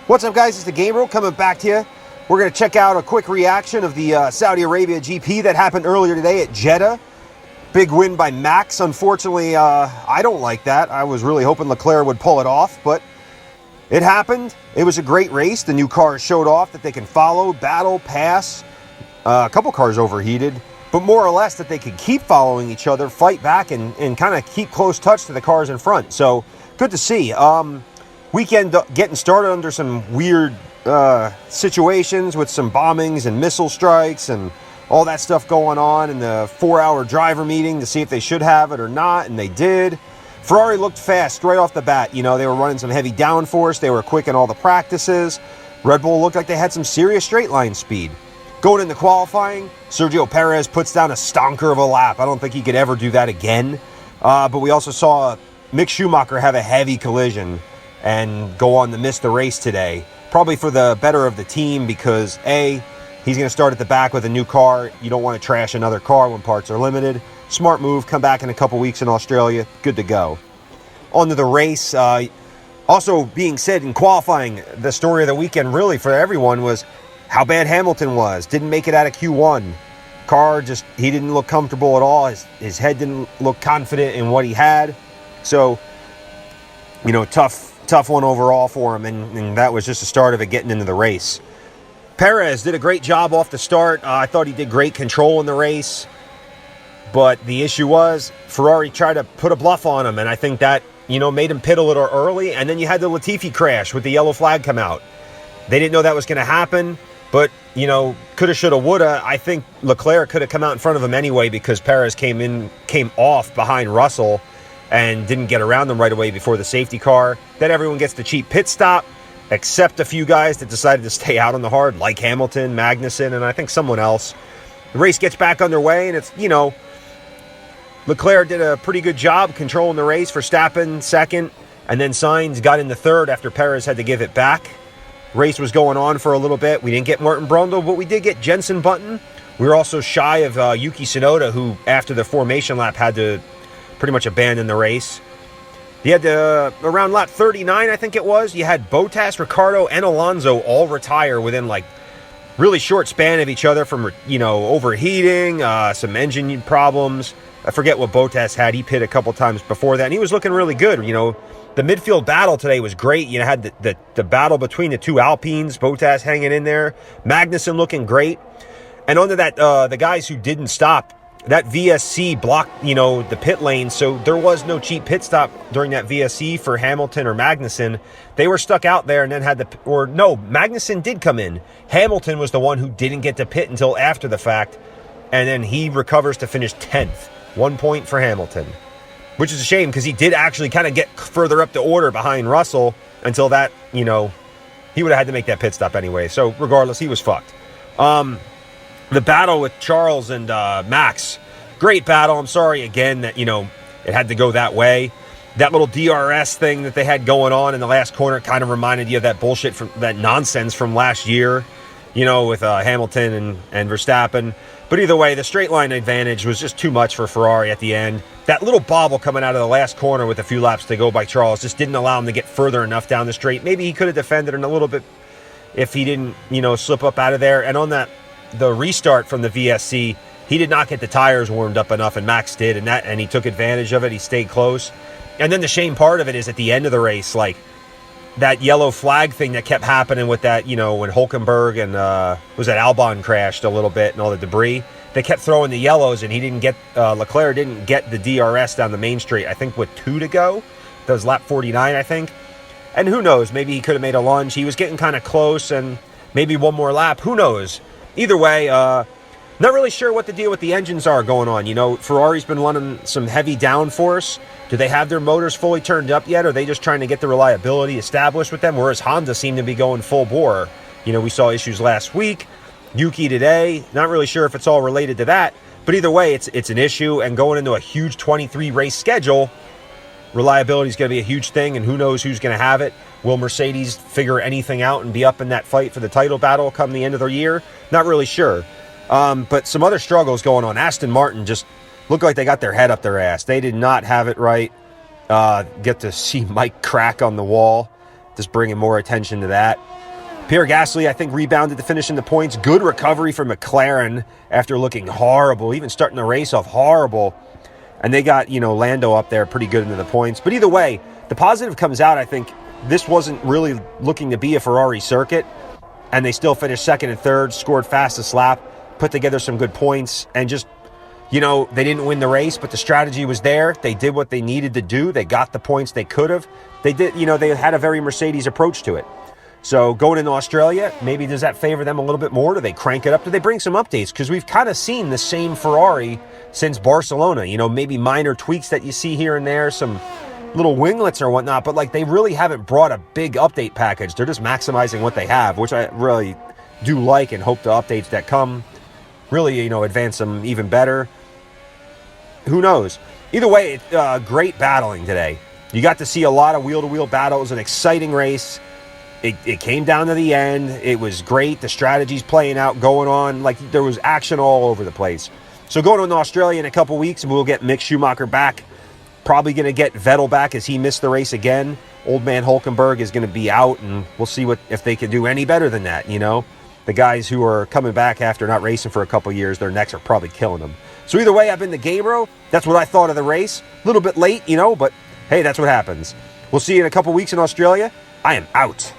What's up, guys? It's the Gabriel coming back to you. We're going to check out a quick reaction of the Saudi Arabia GP that happened earlier today at Jeddah. Big win by Max. Unfortunately, I don't like that. I was really hoping Leclerc would pull it off, but it happened. It was a great race. The new cars showed off that they can follow, battle, pass. A couple cars overheated, but more or less that they could keep following each other, fight back, and kind of keep close touch to the cars in front. So, good to see. Weekend getting started under some weird situations with some bombings and missile strikes and all that stuff going on, and the 4-hour driver meeting to see if they should have it or not, and they did. Ferrari looked fast right off the bat. You know, they were running some heavy downforce. They were quick in all the practices. Red Bull looked like they had some serious straight line speed. Going into qualifying, Sergio Perez puts down a stonker of a lap. I don't think he could ever do that again. But we also saw Mick Schumacher have a heavy collision and go on to miss the race today. Probably for the better of the team because, A, he's going to start at the back with a new car. You don't want to trash another car when parts are limited. Smart move. Come back in a couple weeks in Australia. Good to go. On to the race. Also being said in qualifying, the story of the weekend really for everyone was how bad Hamilton was. Didn't make it out of Q1. Car just, he didn't look comfortable at all. His head didn't look confident in what he had. So, you know, tough one overall for him, and that was just the start of it getting into the race. Perez did a great job off the start. I thought he did great control in the race, but the issue was Ferrari tried to put a bluff on him, and I think that, you know, made him pit a little early, and then you had the Latifi crash with the yellow flag come out. They didn't know that was going to happen, but, you know, coulda, shoulda, woulda. I think Leclerc could have come out in front of him anyway because Perez came off behind Russell and didn't get around them right away before the safety car. Then everyone gets the cheap pit stop, except a few guys that decided to stay out on the hard, like Hamilton, Magnussen, and I think someone else. The race gets back underway, and it's, you know, Leclerc did a pretty good job controlling the race. Verstappen second, and then Sainz got into third after Perez had to give it back. Race was going on for a little bit. We didn't get Martin Brundle, but we did get Jenson Button. We were also shy of Yuki Tsunoda, who, after the formation lap, had to pretty much abandon the race. You had around lap 39, I think it was, you had Bottas, Ricciardo, and Alonso all retire within like really short span of each other from, you know, overheating, some engine problems. I forget what Bottas had. He pit a couple times before that, and he was looking really good. You know, the midfield battle today was great. You had the battle between the two Alpines, Bottas hanging in there, Magnussen looking great. And onto that, the guys who didn't stop, that VSC blocked, you know, the pit lane, so there was no cheap pit stop during that VSC for Hamilton or Magnussen. They were stuck out there and then had to, or no, Magnussen did come in. Hamilton was the one who didn't get to pit until after the fact, and then he recovers to finish 10th. 1 point for Hamilton, which is a shame because he did actually kind of get further up the order behind Russell until that, you know, he would have had to make that pit stop anyway. So regardless, he was fucked. The battle with Charles and Max, great battle. I'm sorry again that, you know, it had to go that way. That little DRS thing that they had going on in the last corner kind of reminded you of that bullshit, from that nonsense from last year, you know, with Hamilton and Verstappen. But either way, the straight line advantage was just too much for Ferrari at the end. That little bobble coming out of the last corner with a few laps to go by Charles just didn't allow him to get further enough down the straight. Maybe he could have defended it a little bit if he didn't, you know, slip up out of there. And on that, the restart from the VSC, he did not get the tires warmed up enough, and Max did, and he took advantage of it. He stayed close. And then the shame part of it is at the end of the race, like that yellow flag thing that kept happening with that, you know, when Hulkenberg and was that Albon crashed a little bit and all the debris. They kept throwing the yellows, and he didn't get Leclerc didn't get the DRS down the main straight. I think with 2 to go, that was lap 49, I think. And who knows? Maybe he could have made a lunge. He was getting kind of close, and maybe one more lap. Who knows? Either way, not really sure what the deal with the engines are going on. You know, Ferrari's been running some heavy downforce. Do they have their motors fully turned up yet? Or are they just trying to get the reliability established with them? Whereas Honda seemed to be going full bore. You know, we saw issues last week. Yuki today. Not really sure if it's all related to that. But either way, it's an issue. And going into a huge 23 race schedule, reliability is going to be a huge thing. And who knows who's going to have it. Will Mercedes figure anything out and be up in that fight for the title battle come the end of the year? Not really sure. But some other struggles going on. Aston Martin just looked like they got their head up their ass. They did not have it right. Get to see Mike crack on the wall. just bringing more attention to that. Pierre Gasly, I think, rebounded to finish in the points. Good recovery for McLaren after looking horrible, even starting the race off horrible. And they got, Lando up there pretty good into the points. But either way, the positive comes out, I think, this wasn't really looking to be a Ferrari circuit. And they still finished second and third, scored fastest lap, put together some good points, and just, they didn't win the race, but the strategy was there. They did what they needed to do. They got the points they could have. They did, they had a very Mercedes approach to it. So going into Australia, maybe does that favor them a little bit more? Do they crank it up? Do they bring some updates? Because we've kind of seen the same Ferrari since Barcelona. Maybe minor tweaks that you see here and there, some little winglets or whatnot, but they really haven't brought a big update package. They're just maximizing what they have, which I really do like and hope the updates that come really, advance them even better. Who knows? Either way, great battling today. You got to see a lot of wheel-to-wheel battle. It was an exciting race. It came down to the end. It was great. The strategies playing out, going on. There was action all over the place. So going to Australia in a couple weeks, we'll get Mick Schumacher back. Probably going to get Vettel back as he missed the race again. Old man Hulkenberg is going to be out, and we'll see if they can do any better than that, The guys who are coming back after not racing for a couple years, their necks are probably killing them. So either way, I've been the Gabriel. That's what I thought of the race. A little bit late, but hey, that's what happens. We'll see you in a couple weeks in Australia. I am out.